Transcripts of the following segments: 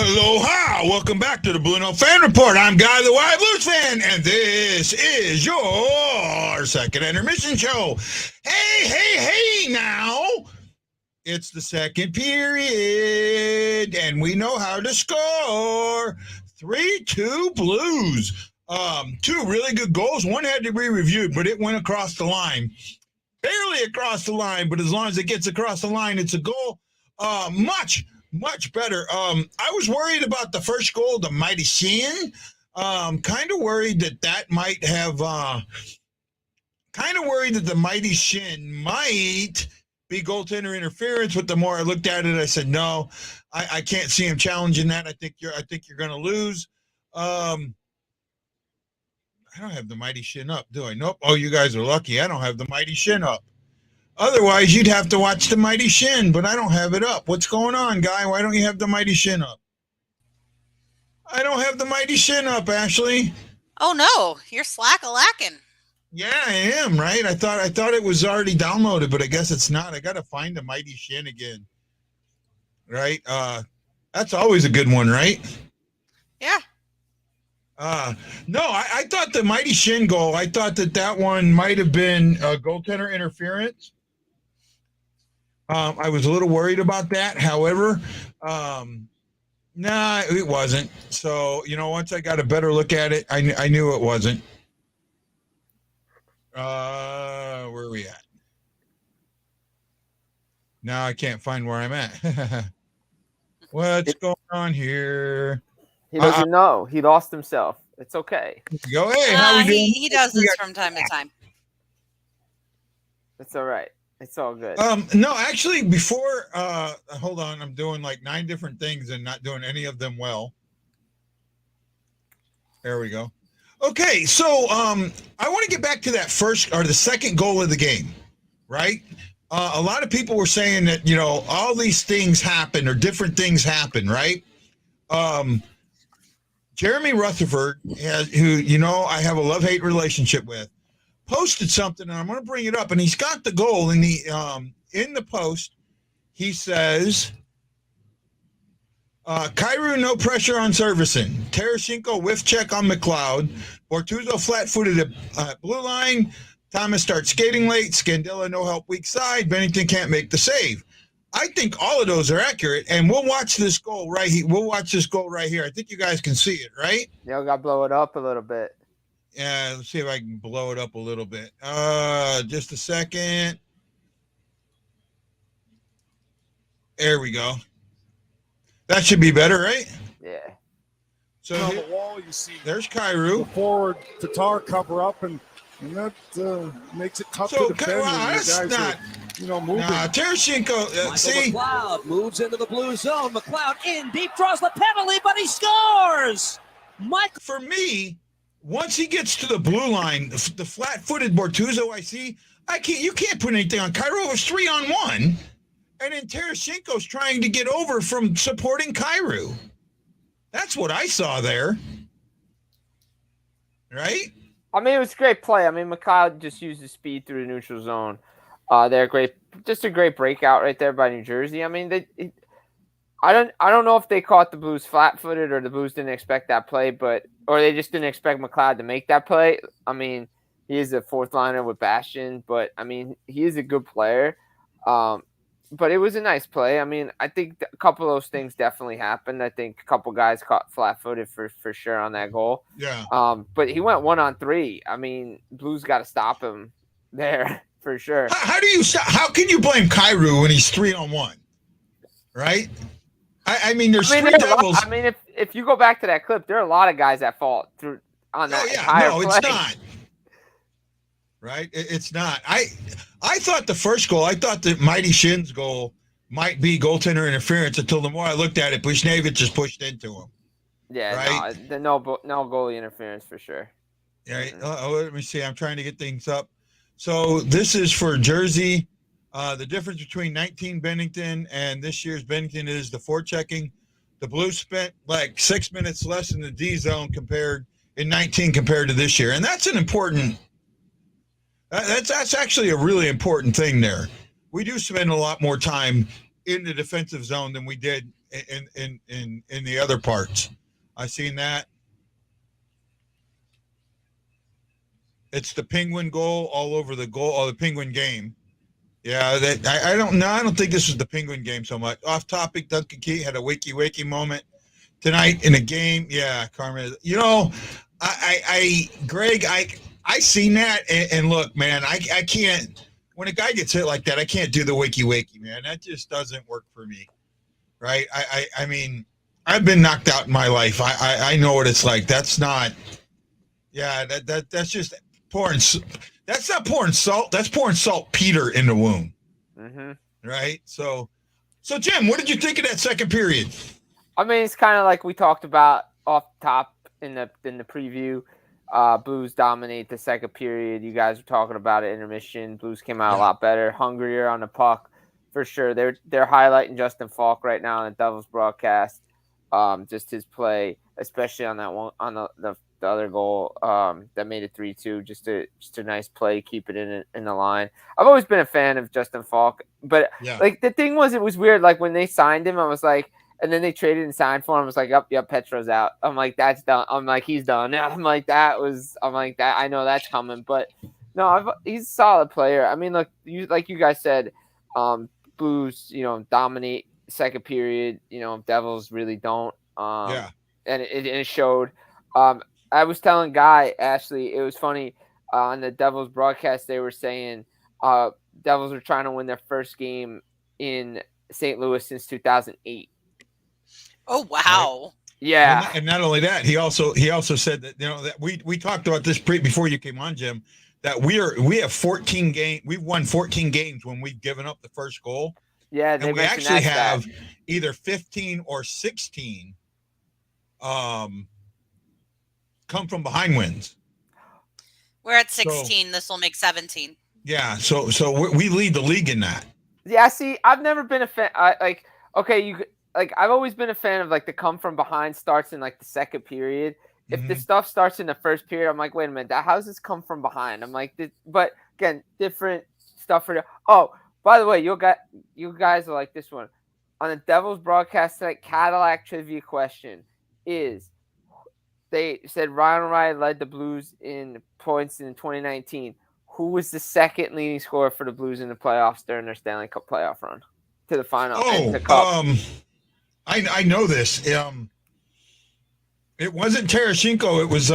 Aloha! Welcome back to the BlueNote Fan Report. I'm Guy the Wild Blues fan, and this is your second intermission show. Hey, now. It's the second period, and we know how to score. 3-2 Blues. Two really good goals. One had to be reviewed, but it went across the line. Barely across the line, but as long as it gets across the line, it's a goal. Much better. I was worried about the first goal, the Mighty Schenn. Kind of worried that might have. Kind of worried that the Mighty Schenn might be goaltender interference. But the more I looked at it, I said, no, I can't see him challenging that. I think you're going to lose. I don't have the Mighty Schenn up, do I? Nope. Oh, you guys are lucky. I don't have the Mighty Schenn up. Otherwise, you'd have to watch the Mighty Schenn, but I don't have it up. What's going on, Guy? Why don't you have the Mighty Schenn up? I don't have the Mighty Schenn up, Ashley. Oh no, you're slack-a-lacking. Yeah, I am, right? I thought it was already downloaded, but I guess it's not. I got to find the Mighty Schenn again. Right? That's always a good one, right? Yeah. No, I thought the Mighty Schenn goal, I thought that one might have been goaltender interference. I was a little worried about that. However, nah, it wasn't. So, once I got a better look at it, I knew it wasn't. Where are we at? Now I can't find where I'm at. What's going on here? He doesn't know. He lost himself. It's okay. Go, hey, how we doing? He does this from time to time. It's all right. It's all good. No, actually, before, hold on. I'm doing like 9 different things and not doing any of them well. There we go. Okay, so I want to get back to that first or the second goal of the game, right? A lot of people were saying that, all these things happen or different things happen, right? Jeremy Rutherford, who, I have a love-hate relationship with, posted something, and I'm going to bring it up, and he's got the goal in the post. He says, Kyrou, no pressure on Servicing. Tarasenko, whiff check on McLeod. Bortuzzo, flat-footed at blue line. Thomas starts skating late. Scandella, no help, weak side. Bennington can't make the save. I think all of those are accurate, and we'll watch this goal right here. I think you guys can see it, right? Yeah, we got to blow it up a little bit. Yeah, let's see if I can blow it up a little bit. Just a second. There we go. That should be better, right? Yeah. So on the wall, you see there's Kyrou. The forward Tatar cover up, and that makes it tough to defend. That's not. Moving. Tarasenko, see? McLeod moves into the blue zone. McLeod in deep, draws the penalty, but he scores. For me, once he gets to the blue line, the flat-footed Bortuzzo I see, you can't put anything on. Kyrou was 3-on-1, and then Tarasenko's trying to get over from supporting Kyrou. That's what I saw there. Right? I mean, it was a great play. I mean, McLeod just used his speed through the neutral zone. They're great, just a great breakout right there by New Jersey. I mean, I don't know if they caught the Blues flat-footed or the Blues didn't expect that play, or they just didn't expect McLeod to make that play. I mean, he is a fourth liner with Bastian, but I mean, he is a good player. But it was a nice play. I mean, I think a couple of those things definitely happened. I think a couple guys caught flat-footed for sure on that goal. Yeah. But he went 1-on-3. I mean, Blues got to stop him there. For sure. How can you blame Kyrou when he's 3-on-1? Right? I mean, there's three Devils. I mean, if you go back to that clip, there are a lot of guys that fall through on that entire play. It's not. Right? It's not. I thought the first goal, I thought that Mighty Schenn's goal might be goaltender interference until the more I looked at it, Buchnevich just pushed into him. Yeah, right? No goalie interference for sure. Right. Let me see. I'm trying to get things up. So this is for Jersey. The difference between 19 Bennington and this year's Bennington is the forechecking. The Blues spent like 6 minutes less in the D zone in 19 compared to this year. And that's an important that's actually a really important thing there. We do spend a lot more time in the defensive zone than we did in the other parts. I seen that. It's the Penguin goal all over the goal, or the Penguin game. Yeah, that I don't know. I don't think this was the Penguin game so much. Off topic, Duncan Key had a wakey moment tonight in a game. Yeah, Carmen. You know, Greg, I seen that, and look, man, I can't. When a guy gets hit like that, I can't do the wakey, man. That just doesn't work for me, right? I mean, I've been knocked out in my life. I know what it's like. That's not. Yeah, that's just pouring. That's not pouring salt. That's pouring saltpeter in the wound. Mm-hmm. Right. So Jim, what did you think of that second period? I mean, it's kind of like we talked about off the top in the preview. Blues dominate the second period. You guys were talking about it. Intermission. Blues came out a lot better, hungrier on the puck for sure. They're highlighting Justin Falk right now on the Devils broadcast. Just his play, especially on that one on the other goal that made it 3-2. Just a nice play, keep it in the line. I've always been a fan of Justin Falk, but like the thing was, it was weird. Like when they signed him, I was like, and then they traded and signed for him. I was like, yep, Petro's out. I'm like, that's done. I'm like, he's done. I'm like, that. I know that's coming, but no, he's a solid player. I mean, look, like you guys said, Blues, dominate second period. Devils really don't. And it showed. I was telling Guy, Ashley, it was funny on the Devils broadcast. They were saying Devils were trying to win their first game in St. Louis since 2008. Oh wow! Right? Yeah, and not only that, he also said that that we talked about this before you came on, Jim. That we have 14 games. We've won 14 games when we've given up the first goal. Yeah, and we actually have either 15 or 16. Come from behind wins. We're at 16. This will make 17. Yeah, so we lead the league in that. Yeah, see, I've never been a fan. I've always been a fan of like the come from behind starts in like the second period. If the stuff starts in the first period, I'm like, wait a minute, how's this come from behind? I'm like, but again, different stuff for the. Oh, by the way, you guys are like this one on the Devils broadcast tonight. Cadillac trivia question is. They said Ryan O'Reilly led the Blues in points in 2019. Who was the second leading scorer for the Blues in the playoffs during their Stanley Cup playoff run to the final? I know this. It wasn't Tarasenko. It was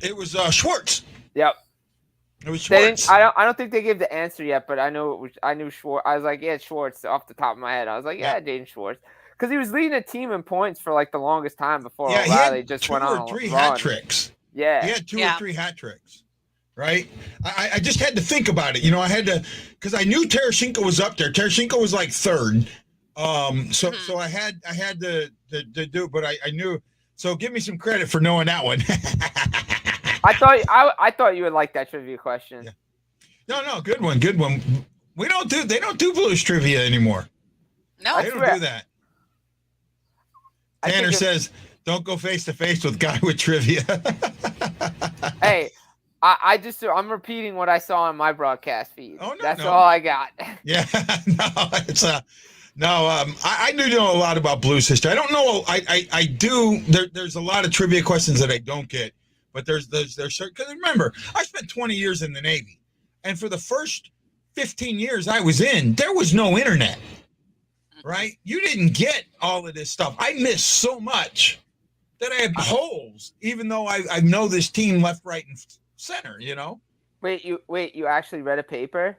it was Schwartz. Yep. It was Schwartz. I don't think they gave the answer yet, but I knew Schwartz. I was like, yeah, Schwartz off the top of my head. I was like, yeah, Jaden Schwartz. Because he was leading a team in points for like the longest time before O'Reilly just went on 2 or 3 hat tricks. Yeah. He had 2 or 3 hat tricks. Right? I just had to think about it. I had to, because I knew Tarasenko was up there. Tarasenko was like third. So I had to do it, but I knew. So give me some credit for knowing that one. I thought you would like that trivia question. Yeah. No, good one. They don't do Blues trivia anymore. No, they don't do that. Tanner says, don't go face to face with guy with trivia. Hey, I'm repeating what I saw on my broadcast feed. Oh, no, That's all I got. Yeah, I do know a lot about Blues history. I don't know. I do. There's a lot of trivia questions that I don't get, but there's certain, because remember, I spent 20 years in the Navy, and for the first 15 years I was in, there was no internet. Right? You didn't get all of this stuff. I missed so much that I have holes, even though I know this team left, right, and center, Wait, you actually read a paper?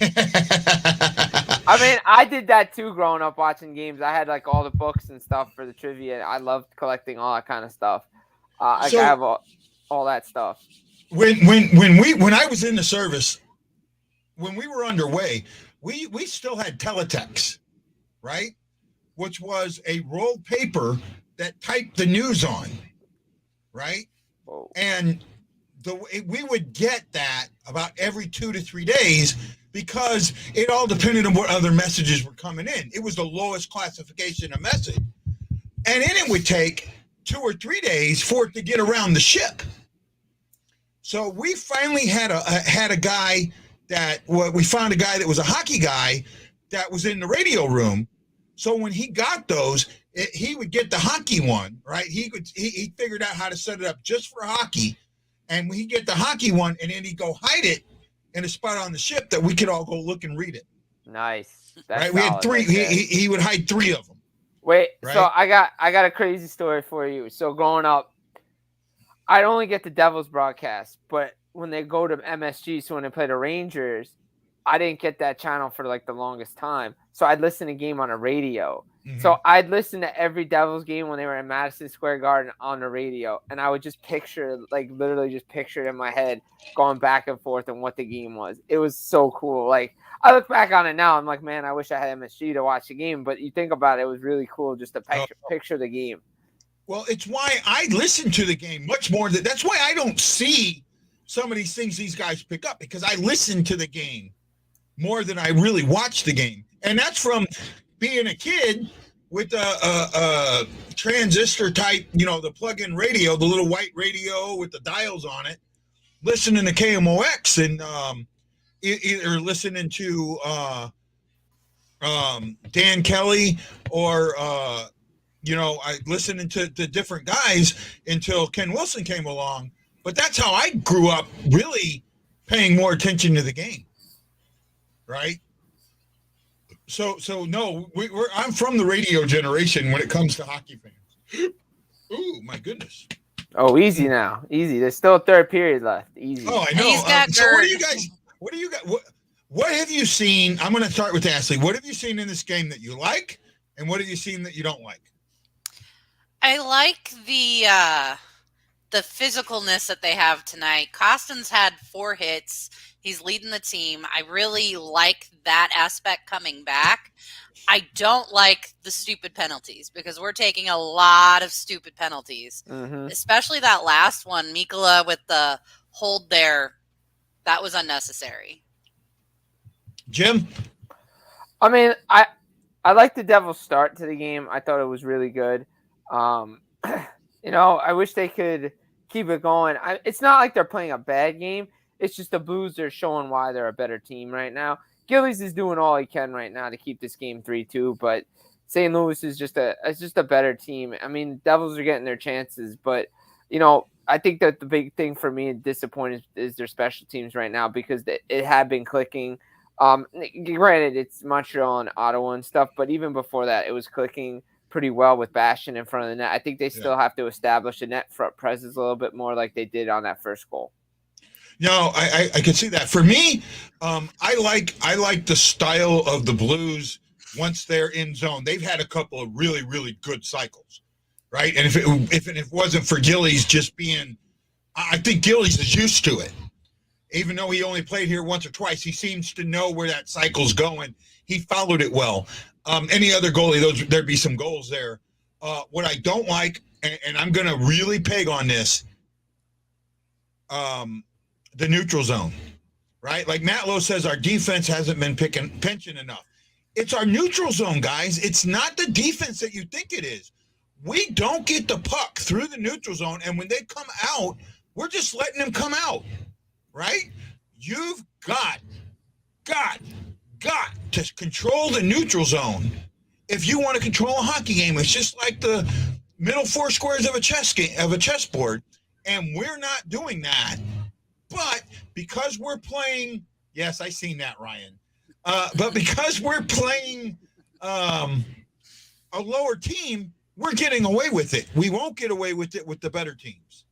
I mean, I did that too growing up watching games. I had like all the books and stuff for the trivia. I loved collecting all that kind of stuff. I have all that stuff. When I was in the service, when we were underway, we still had teletext, right? Which was a rolled paper that typed the news on, right? Whoa. And we would get that about every 2 to 3 days because it all depended on what other messages were coming in. It was the lowest classification of message. And then it would take 2 or 3 days for it to get around the ship. So we finally had a guy that we found a guy that was a hockey guy that was in the radio room. So when he got those, he would get the hockey one, right? He figured out how to set it up just for hockey, and he'd get the hockey one, and then he'd go hide it in a spot on the ship that we could all go look and read it. Nice. That's right? We had 3. He would hide 3 of them. Wait, right? So I got a crazy story for you. So growing up, I'd only get the Devils broadcast, but when they go to MSG, so when they play the Rangers, I didn't get that channel for like the longest time. So I'd listen to the game on the radio. Mm-hmm. So I'd listen to every Devils game when they were in Madison Square Garden on the radio. And I would just picture, like literally just picture it in my head going back and forth and what the game was. It was so cool. Like I look back on it now, I'm like, man, I wish I had MSG to watch the game. But you think about it, it was really cool just to picture the game. Well, it's why I listen to the game much more. That's why I don't see some of these things these guys pick up, because I listen to the game more than I really watch the game. And that's from being a kid with a transistor type, the plug-in radio, the little white radio with the dials on it, listening to KMOX and either listening to Dan Kelly or, I listening to different guys until Ken Wilson came along. But that's how I grew up, really paying more attention to the game. Right. So no, I'm from the radio generation when it comes to hockey fans. Ooh, my goodness. Oh, easy now. Easy. There's still a third period left. Easy. Oh, I know. So what do you guys, what have you seen? I'm going to start with Ashley. What have you seen in this game that you like? And what have you seen that you don't like? I like the physicalness that they have tonight. Costin's had 4 hits. He's leading the team. I really like that aspect coming back. I don't like the stupid penalties because we're taking a lot of stupid penalties, especially that last one, Mikkola with the hold there. That was unnecessary. Jim? I mean, I like the Devils' start to the game. I thought it was really good. I wish they could keep it going. It's not like they're playing a bad game. It's just the Blues are showing why they're a better team right now. Gillies is doing all he can right now to keep this game 3-2, but St. Louis is just a better team. I mean, Devils are getting their chances, but I think that the big thing for me disappointed is their special teams right now because it had been clicking. Granted, it's Montreal and Ottawa and stuff, but even before that, it was clicking pretty well with Bastian in front of the net. I think they still have to establish a net front presence a little bit more like they did on that first goal. No, I can see that. For me, I like the style of the Blues once they're in zone. They've had a couple of really, really good cycles, right? And if it wasn't for Gillies just being, I think Gillies is used to it. Even though he only played here once or twice, he seems to know where that cycle's going. He followed it well. Any other goalie, there'd be some goals there. What I don't like, and I'm going to really peg on this, the neutral zone, right? Like Matt Lowe says, our defense hasn't been pinching enough. It's our neutral zone, guys. It's not the defense that you think it is. We don't get the puck through the neutral zone, and when they come out, we're just letting them come out, right? You've got to control the neutral zone if you want to control a hockey game. It's just like the middle 4 squares of a chessboard, and we're not doing that. But because we're playing, yes, I seen that, Ryan. But because we're playing a lower team, we're getting away with it. We won't get away with it with the better teams.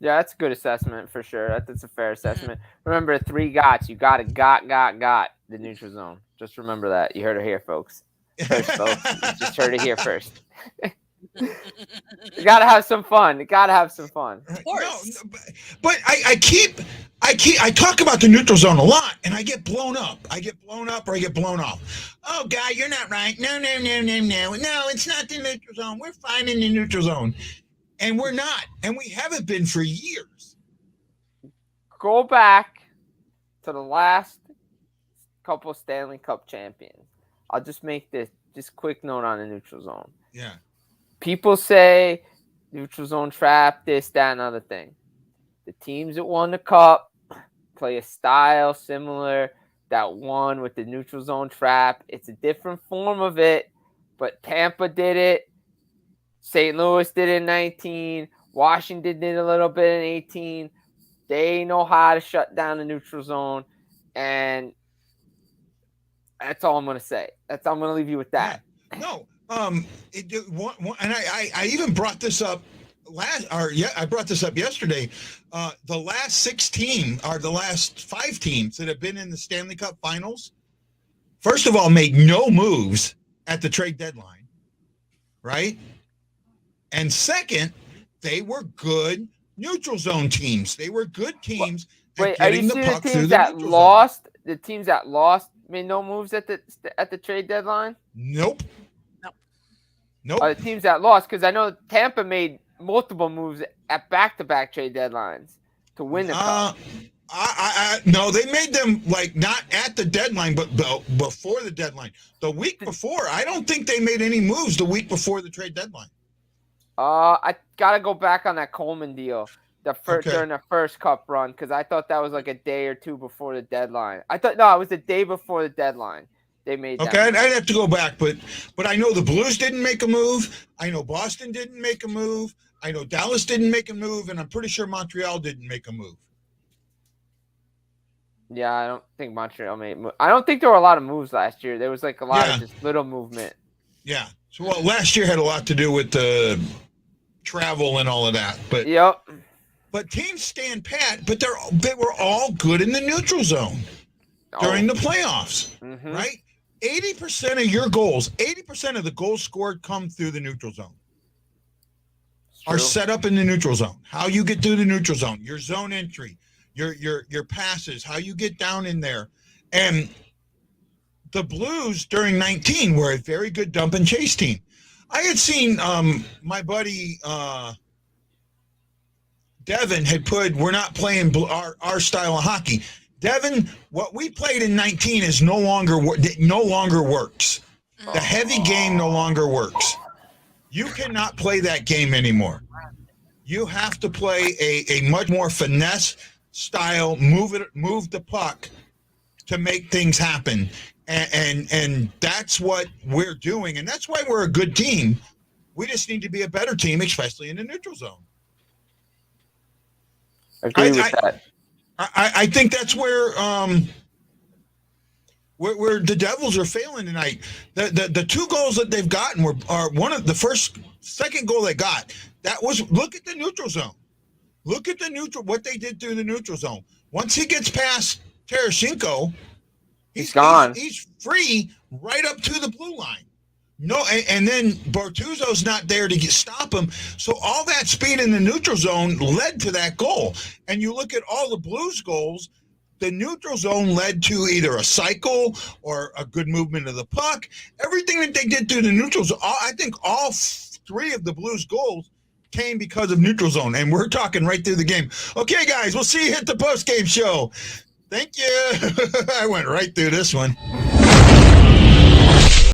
Yeah, that's a good assessment for sure. That's a fair assessment. Remember, 3 gots. You got to got the neutral zone. Just remember that. You heard it here, folks. First, folks. You just heard it here first. You gotta have some fun. Of course. No, but I talk about the neutral zone a lot, and I get blown up. I get blown off. Oh, guy, you're not right. No. No, it's not the neutral zone. We're fine in the neutral zone, and we're not, and we haven't been for years. Go back to the last couple Stanley Cup champions. I'll just make this quick note on the neutral zone. Yeah. People say neutral zone trap, this, that, and other thing. The teams that won the cup play a style similar that one with the neutral zone trap. It's a different form of it, but Tampa did it. St. Louis did it in 19. Washington did a little bit in 18. They know how to shut down the neutral zone, and that's all I'm going to say. I'm going to leave you with that. Yeah. No, and I even brought this up I brought this up yesterday. The last 6 teams, or the last 5 teams that have been in the Stanley Cup Finals, first of all, made no moves at the trade deadline, right? And second, they were good neutral zone teams. They were good teams at getting the puck through the neutral zone. The teams that lost made no moves at the trade deadline? Nope. The teams that lost, because I know Tampa made multiple moves at back-to-back trade deadlines to win the cup. No, they made them like not at the deadline, but before the deadline. The week before, I don't think they made any moves the week before the trade deadline. I gotta go back on that Coleman deal during the first cup run, because I thought that was like a day or two before the deadline. It was the day before the deadline. They made that. Okay, I'd have to go back, but I know the Blues didn't make a move. I know Boston didn't make a move. I know Dallas didn't make a move, and I'm pretty sure Montreal didn't make a move. Yeah, I don't think Montreal made. I don't think there were a lot of moves last year. There was like a lot of just little movement. Yeah. So last year had a lot to do with the travel and all of that. But yep. But teams stand pat. But they were all good in the neutral zone during the playoffs, right? 80% of your goals, 80% of the goals scored come through the neutral zone. Are set up in the neutral zone. How you get through the neutral zone, your zone entry, your passes, how you get down in there. And the Blues during 19 were a very good dump and chase team. I had seen my buddy Devin had put, we're not playing our style of hockey. Devin, what we played in 19 is no longer works. The heavy game no longer works. You cannot play that game anymore. You have to play a much more finesse style, move the puck to make things happen. And that's what we're doing. And that's why we're a good team. We just need to be a better team, especially in the neutral zone. Agree with that. I think that's where the Devils are failing tonight. The 2 goals that they've gotten are one of the second goal they got. That was, look at the neutral zone. Look at what they did through the neutral zone. Once he gets past Tarasenko, he's gone. He's free right up to the blue line. No, and then Bortuzzo's not there to stop him. So all that speed in the neutral zone led to that goal. And you look at all the Blues goals, the neutral zone led to either a cycle or a good movement of the puck. Everything that they did through the neutral zone, I think all 3 of the Blues goals came because of neutral zone. And we're talking right through the game. Okay, guys, we'll see you at the post-game show. Thank you. I went right through this one.